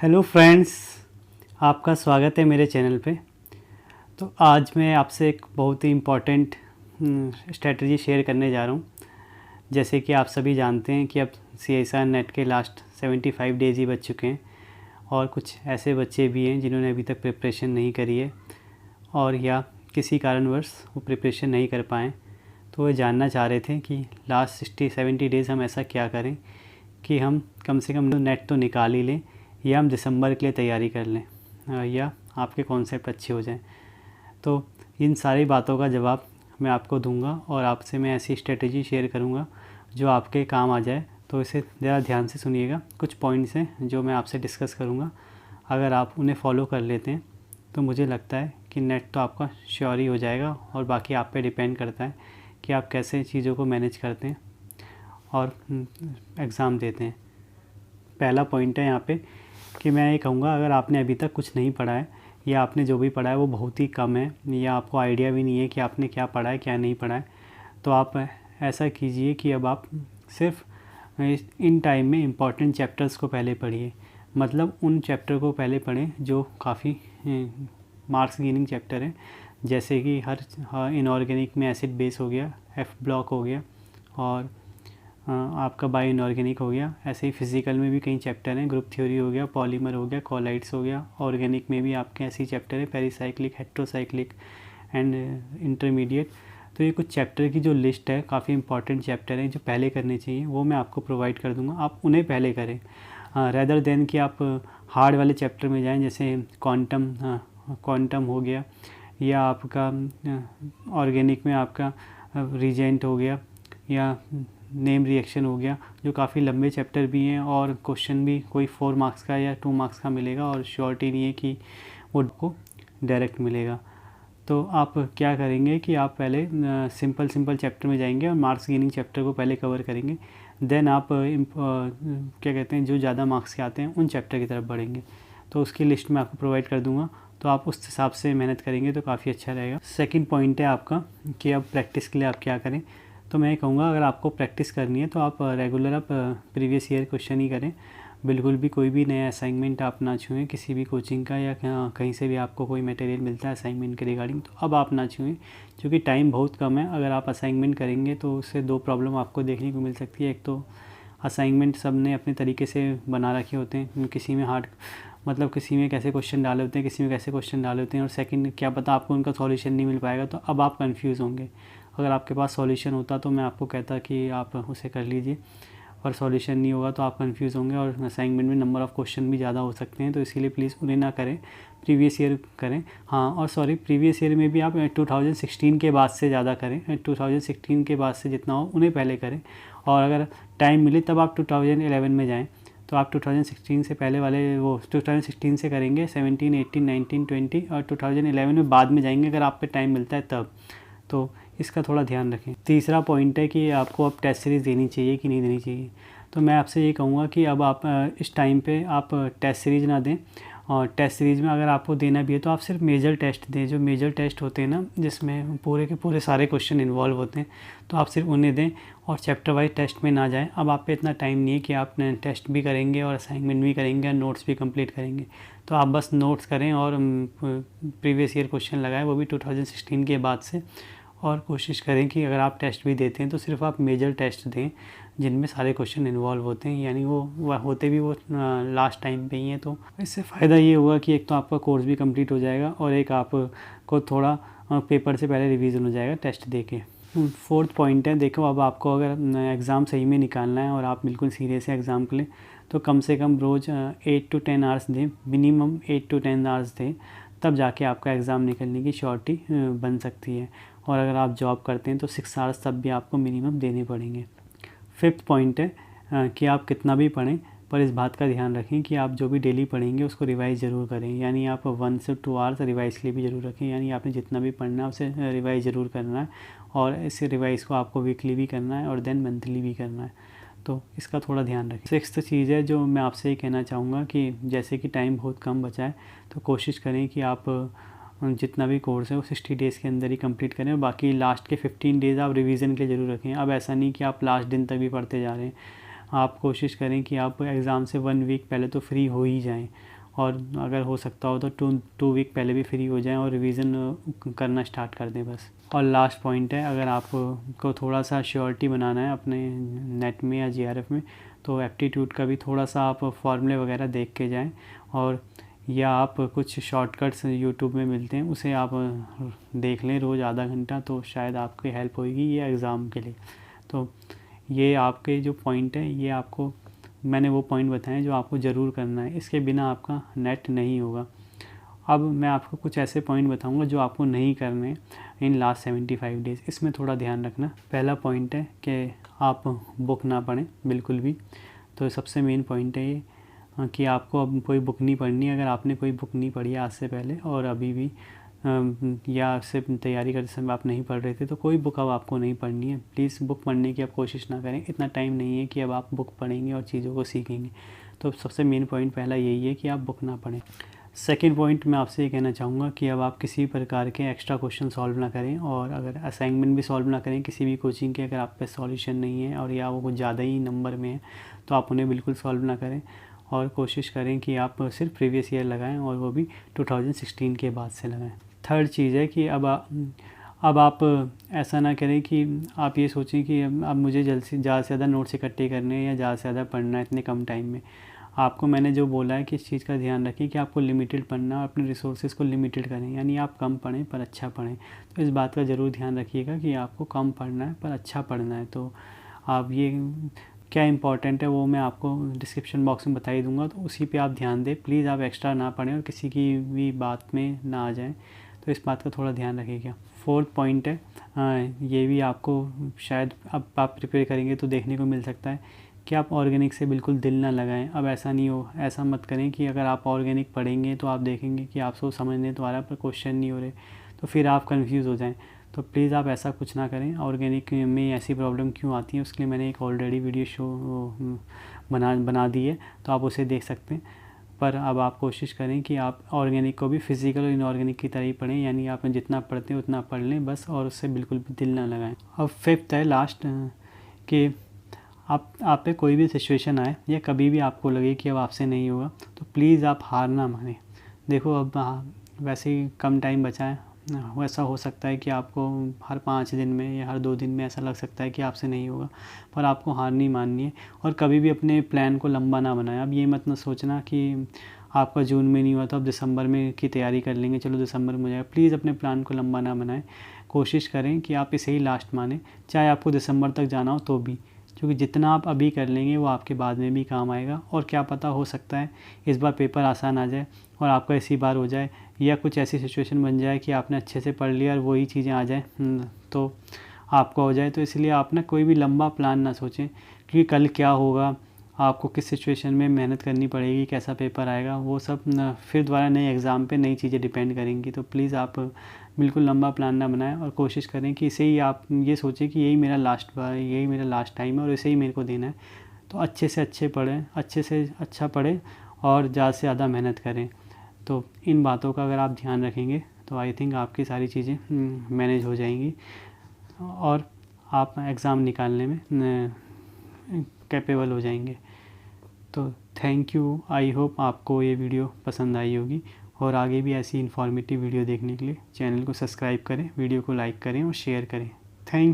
Hello friends, आपका स्वागत है मेरे चैनल पे। तो आज मैं आपसे एक बहुत ही इम्पॉर्टेंट स्ट्रेटजी शेयर करने जा रहा हूँ। जैसे कि आप सभी जानते हैं कि अब CSIR नेट के लास्ट 75 डेज़ ही बच चुके हैं और कुछ ऐसे बच्चे भी हैं जिन्होंने अभी तक प्रिपरेशन नहीं करी है और या किसी कारणवश वो प्रिपरेशन नहीं कर पाएँ। तो वो जानना चाह रहे थे कि लास्ट 60-70 डेज़ हम ऐसा क्या करें कि हम कम से कम नेट तो निकाल ही लें या हम दिसंबर के लिए तैयारी कर लें या आपके कॉन्सेप्ट अच्छे हो जाएं। तो इन सारी बातों का जवाब मैं आपको दूंगा और आपसे मैं ऐसी स्ट्रेटजी शेयर करूंगा जो आपके काम आ जाए। तो इसे ज़रा ध्यान से सुनिएगा। कुछ पॉइंट्स हैं जो मैं आपसे डिस्कस करूंगा, अगर आप उन्हें फॉलो कर लेते हैं तो मुझे लगता है कि नेट तो आपका श्योर ही हो जाएगा और बाकी आप पे डिपेंड करता है कि आप कैसे चीज़ों को मैनेज करते हैं और एग्ज़ाम देते हैं। पहला पॉइंट है यहाँ पे कि मैं ये कहूँगा, अगर आपने अभी तक कुछ नहीं पढ़ा है या आपने जो भी पढ़ा है वो बहुत ही कम है या आपको आइडिया भी नहीं है कि आपने क्या पढ़ा है क्या नहीं पढ़ा है, तो आप ऐसा कीजिए कि अब आप सिर्फ इन टाइम में इम्पॉर्टेंट चैप्टर्स को पहले पढ़िए। मतलब उन चैप्टर को पहले पढ़ें जो काफ़ी मार्क्स गेनिंग चैप्टर हैं। जैसे कि हर इनऑर्गेनिक में एसिड बेस हो गया, F ब्लॉक हो गया और आपका बायो इनऑर्गेनिक हो गया। ऐसे ही फिज़िकल में भी कई चैप्टर हैं, ग्रुप थ्योरी हो गया, पॉलीमर हो गया, कॉलाइड्स हो गया। ऑर्गेनिक में भी आपके ऐसे ही चैप्टर है, पेरीसाइक्लिक, हेट्रोसाइक्लिक एंड इंटरमीडिएट। तो ये कुछ चैप्टर की जो लिस्ट है, काफ़ी इंपॉर्टेंट चैप्टर हैं जो पहले करने चाहिए, वो मैं आपको प्रोवाइड कर दूँगा। आप उन्हें पहले करें रेदर देन कि आप हार्ड वाले चैप्टर में जाएँ। जैसे क्वांटम हो गया या आपका ऑर्गेनिक में आपका रीजेंट हो गया या नेम रिएक्शन हो गया, जो काफ़ी लंबे चैप्टर भी हैं और क्वेश्चन भी कोई 4 मार्क्स का या 2 मार्क्स का मिलेगा और श्योरिटी नहीं है कि वो को डायरेक्ट मिलेगा। तो आप क्या करेंगे कि आप पहले सिंपल चैप्टर में जाएंगे और मार्क्स गेनिंग चैप्टर को पहले कवर करेंगे। देन आप क्या कहते हैं, जो ज़्यादा मार्क्स के आते हैं उन चैप्टर की तरफ बढ़ेंगे। तो उसकी लिस्ट मैं आपको प्रोवाइड कर दूँगा, तो आप उस हिसाब से मेहनत करेंगे तो काफ़ी अच्छा रहेगा। सेकंड पॉइंट है आपका कि अब प्रैक्टिस के लिए आप क्या करें। तो मैं कहूँगा, अगर आपको प्रैक्टिस करनी है तो आप रेगुलर आप प्रीवियस ईयर क्वेश्चन ही करें। बिल्कुल भी कोई भी नया असाइनमेंट आप ना छुएं किसी भी कोचिंग का या कहीं से भी आपको कोई मटेरियल मिलता है असाइनमेंट के रिगार्डिंग, तो अब आप ना छुएं क्योंकि टाइम बहुत कम है। अगर आप असाइनमेंट करेंगे तो उससे 2 प्रॉब्लम आपको देखने को मिल सकती है। एक तो असाइनमेंट सब ने अपने तरीके से बना रखे होते हैं, किसी में हार्ड मतलब किसी में कैसे क्वेश्चन डाले होते हैं, किसी में कैसे क्वेश्चन डाले होते हैं, और सेकंड क्या पता आपको उनका सॉल्यूशन नहीं मिल पाएगा, तो अब आप कंफ्यूज होंगे। अगर आपके पास सॉल्यूशन होता तो मैं आपको कहता कि आप उसे कर लीजिए, और सॉल्यूशन नहीं होगा तो आप कंफ्यूज होंगे और असाइनमेंट में नंबर ऑफ़ क्वेश्चन भी ज़्यादा हो सकते हैं। तो इसीलिए प्लीज़ उन्हें ना करें, प्रीवियस ईयर करें। हाँ, और सॉरी, प्रीवियस ईयर में भी आप 2016 के बाद से ज़्यादा करें। 2016 के बाद से जितना हो उन्हें पहले करें, और अगर टाइम मिले तब आप 2011 में जाएँ। तो आप 2016 से पहले वाले वो 2016 से करेंगे, 17, 18, 19, 20 और 2011 में बाद में जाएंगे अगर आप पे टाइम मिलता है तब। तो इसका थोड़ा ध्यान रखें। तीसरा पॉइंट है कि आपको अब टेस्ट सीरीज़ देनी चाहिए कि नहीं देनी चाहिए। तो मैं आपसे ये कहूँगा कि अब आप इस टाइम पे आप टेस्ट सीरीज़ ना दें, और टेस्ट सीरीज़ में अगर आपको देना भी है तो आप सिर्फ मेजर टेस्ट दें। जो मेजर टेस्ट होते हैं ना, जिसमें पूरे के पूरे सारे क्वेश्चन इन्वॉल्व होते हैं, तो आप सिर्फ उन्हें दें और चैप्टर वाइज टेस्ट में ना जाएं। अब आप पे इतना टाइम नहीं है कि आप टेस्ट भी करेंगे और असाइनमेंट भी करेंगे और नोट्स भी कंप्लीट करेंगे। तो आप बस नोट्स करें और प्रीवियस ईयर क्वेश्चन लगाएं, वो भी 2016 के बाद से। और कोशिश करें कि अगर आप टेस्ट भी देते हैं तो सिर्फ आप मेजर टेस्ट दें जिनमें सारे क्वेश्चन इन्वॉल्व होते हैं, यानी वो होते भी वो लास्ट टाइम पे ही हैं। तो इससे फ़ायदा ये होगा कि एक तो आपका कोर्स भी कंप्लीट हो जाएगा और एक आपको थोड़ा पेपर से पहले रिवीजन हो जाएगा टेस्ट दे के। फोर्थ पॉइंट है, देखो अब आपको अगर एग्ज़ाम सही में निकालना है और आप बिल्कुल सीरियस है एग्ज़ाम के लिए, तो कम से कम रोज़ 8 to 10 आवर्स दें, मिनिमम 8 to 10 आवर्स दें, तब जाके आपका एग्ज़ाम निकलने की श्योरिटी बन सकती है। और अगर आप जॉब करते हैं तो 6 आवर्स तब भी आपको मिनिमम देने पड़ेंगे। फिफ्थ पॉइंट है कि आप कितना भी पढ़ें पर इस बात का ध्यान रखें कि आप जो भी डेली पढ़ेंगे उसको रिवाइज़ ज़रूर करें। यानी आप 1 से 2 आवर्स रिवाइज़ के लिए भी ज़रूर रखें। यानी आपने जितना भी पढ़ना है उसे रिवाइज़ ज़रूर करना है, और इस रिवाइज़ को आपको वीकली भी करना है और देन मंथली भी करना है। तो इसका थोड़ा ध्यान रखें। सिक्स्थ चीज़ है जो मैं आपसे ये कहना चाहूँगा कि जैसे कि टाइम बहुत कम बचा है, तो कोशिश करें कि आप जितना भी कोर्स है वो 60 डेज़ के अंदर ही कंप्लीट करें, और बाकी लास्ट के 15 डेज़ आप रिवीजन के लिए ज़रूर रखें। अब ऐसा नहीं कि आप लास्ट दिन तक भी पढ़ते जा रहे हैं। आप कोशिश करें कि आप एग्ज़ाम से 1 वीक पहले तो फ्री हो ही जाएं, और अगर हो सकता हो तो 2 वीक पहले भी फ्री हो जाएं और रिवीजन करना स्टार्ट कर दें बस। और लास्ट पॉइंट है, अगर आपको थोड़ा सा श्योरिटी बनाना है अपने नेट में या जीआरएफ में, तो एप्टीट्यूड का भी थोड़ा सा आप फॉर्मूले वगैरह देख के जाएं, और या आप कुछ शॉर्टकट्स यूट्यूब में मिलते हैं उसे आप देख लें रोज़ आधा घंटा, तो शायद आपकी हेल्प होगी ये एग्ज़ाम के लिए। तो ये आपके जो पॉइंट है, ये आपको मैंने वो पॉइंट बताएं जो आपको ज़रूर करना है, इसके बिना आपका नेट नहीं होगा। अब मैं आपको कुछ ऐसे पॉइंट बताऊंगा जो आपको नहीं करने इन लास्ट 75 डेज़, इसमें थोड़ा ध्यान रखना। पहला पॉइंट है कि आप बुक ना पढ़ें बिल्कुल भी। तो सबसे मेन पॉइंट है ये कि आपको अब कोई बुक नहीं पढ़नी। अगर आपने कोई बुक नहीं पढ़ी आज से पहले और अभी भी या उससे तैयारी करते समय आप नहीं पढ़ रहे थे, तो कोई बुक अब आपको नहीं पढ़नी है। प्लीज़ बुक पढ़ने की आप कोशिश ना करें, इतना टाइम नहीं है कि अब आप बुक पढ़ेंगे और चीज़ों को सीखेंगे। तो सबसे मेन पॉइंट पहला यही है कि आप बुक ना पढ़ें। सेकंड पॉइंट मैं आपसे ये कहना चाहूँगा कि अब आप किसी प्रकार के एक्स्ट्रा क्वेश्चन सॉल्व ना करें, और अगर असाइनमेंट भी सॉल्व ना करें किसी भी कोचिंग के, अगर आप पे सॉल्यूशन नहीं है और या वो कुछ ज़्यादा ही नंबर में है, तो आप उन्हें बिल्कुल सॉल्व ना करें। और कोशिश करें कि आप सिर्फ प्रीवियस ईयर लगाएं, और वो भी 2016 के बाद से लगाएं। थर्ड चीज़ है कि अब आप ऐसा ना करें कि आप ये सोचें कि अब मुझे जल्द से ज़्यादा से ज़्यादा नोट्स इकट्ठे करने हैं या ज़्यादा से ज़्यादा पढ़ना है इतने कम टाइम में। आपको मैंने जो बोला है कि इस चीज़ का ध्यान रखें कि आपको लिमिटेड पढ़ना है, अपने रिसोर्सेज को लिमिटेड करें, यानी आप कम पढ़ें पर अच्छा पढ़ें। तो इस बात का ज़रूर ध्यान रखिएगा कि आपको कम पढ़ना है पर अच्छा पढ़ना है। तो आप ये क्या इंपॉर्टेंट है वो मैं आपको डिस्क्रिप्शन बॉक्स में बता ही दूँगा, तो उसी पे आप ध्यान दें। प्लीज़ आप एक्स्ट्रा ना पढ़ें और किसी की भी बात में ना आ जाएं, तो इस बात का थोड़ा ध्यान रखिएगा। फोर्थ पॉइंट है, ये भी आपको शायद अब आप प्रिपेयर करेंगे तो देखने को मिल सकता है कि आप ऑर्गेनिक से बिल्कुल दिल ना लगाएं। अब ऐसा नहीं हो, ऐसा मत करें कि अगर आप ऑर्गेनिक पढ़ेंगे तो आप देखेंगे कि आपको समझने तो आ रहा है पर क्वेश्चन नहीं हो रहे, तो फिर आप कंफ्यूज हो जाएं। तो प्लीज़ आप ऐसा कुछ ना करें। ऑर्गेनिक में ऐसी प्रॉब्लम क्यों आती है उसके लिए मैंने एक ऑलरेडी वीडियो शो बना दी है, तो आप उसे देख सकते हैं। पर अब आप कोशिश करें कि आप ऑर्गेनिक को भी फिज़िकल और इनऑर्गेनिक की तरह ही पढ़ें, यानी आप जितना पढ़ते हैं उतना पढ़ लें बस, और उससे बिल्कुल भी दिल ना लगाएं। अब फिफ्थ है लास्ट, कि आप पे कोई भी सिचुएशन आए या कभी भी आपको लगे कि अब आपसे नहीं होगा, तो प्लीज़ आप हार ना मानें। देखो अब वैसे ही कम टाइम बचा है, वैसा हो सकता है कि आपको हर 5 दिन में या हर 2 दिन में ऐसा लग सकता है कि आपसे नहीं होगा, पर आपको हार नहीं माननी है। और कभी भी अपने प्लान को लंबा ना बनाएं। अब ये मत ना सोचना कि आपका जून में नहीं हुआ तो अब दिसंबर में की तैयारी कर लेंगे, चलो दिसंबर में हो जाएगा। प्लीज़ अपने प्लान को लंबा ना बनाएं। कोशिश करें कि आप इसे ही लास्ट मानें, चाहे आपको दिसंबर तक जाना हो तो भी, क्योंकि जितना आप अभी कर लेंगे वो आपके बाद में भी काम आएगा। और क्या पता, हो सकता है इस बार पेपर आसान आ जाए और आपका इसी बार हो जाए, या कुछ ऐसी सिचुएशन बन जाए कि आपने अच्छे से पढ़ लिया और वही चीज़ें आ जाए तो आपका हो जाए। तो इसलिए आप ना कोई भी लंबा प्लान ना सोचें, क्योंकि कल क्या होगा, आपको किस सिचुएशन में मेहनत करनी पड़ेगी, कैसा पेपर आएगा, वो सब फिर दोबारा नए एग्ज़ाम पे नई चीज़ें डिपेंड करेंगी। तो प्लीज़ आप बिल्कुल लंबा प्लान ना बनाएं, और कोशिश करें कि इसे ही आप ये सोचें कि यही मेरा लास्ट बार, यही मेरा लास्ट टाइम है और इसे ही मेरे को देना है। तो अच्छे से अच्छे पढ़ें, अच्छे से अच्छा पढ़ें और ज़्यादा से ज़्यादा मेहनत करें। तो इन बातों का अगर आप ध्यान रखेंगे तो आई थिंक आपकी सारी चीज़ें मैनेज हो जाएंगी और आप एग्ज़ाम निकालने में कैपेबल हो जाएंगे। तो थैंक यू। आई होप आपको ये वीडियो पसंद आई होगी, और आगे भी ऐसी इन्फॉर्मेटिव वीडियो देखने के लिए चैनल को सब्सक्राइब करें, वीडियो को लाइक करें और शेयर करें। Thank you.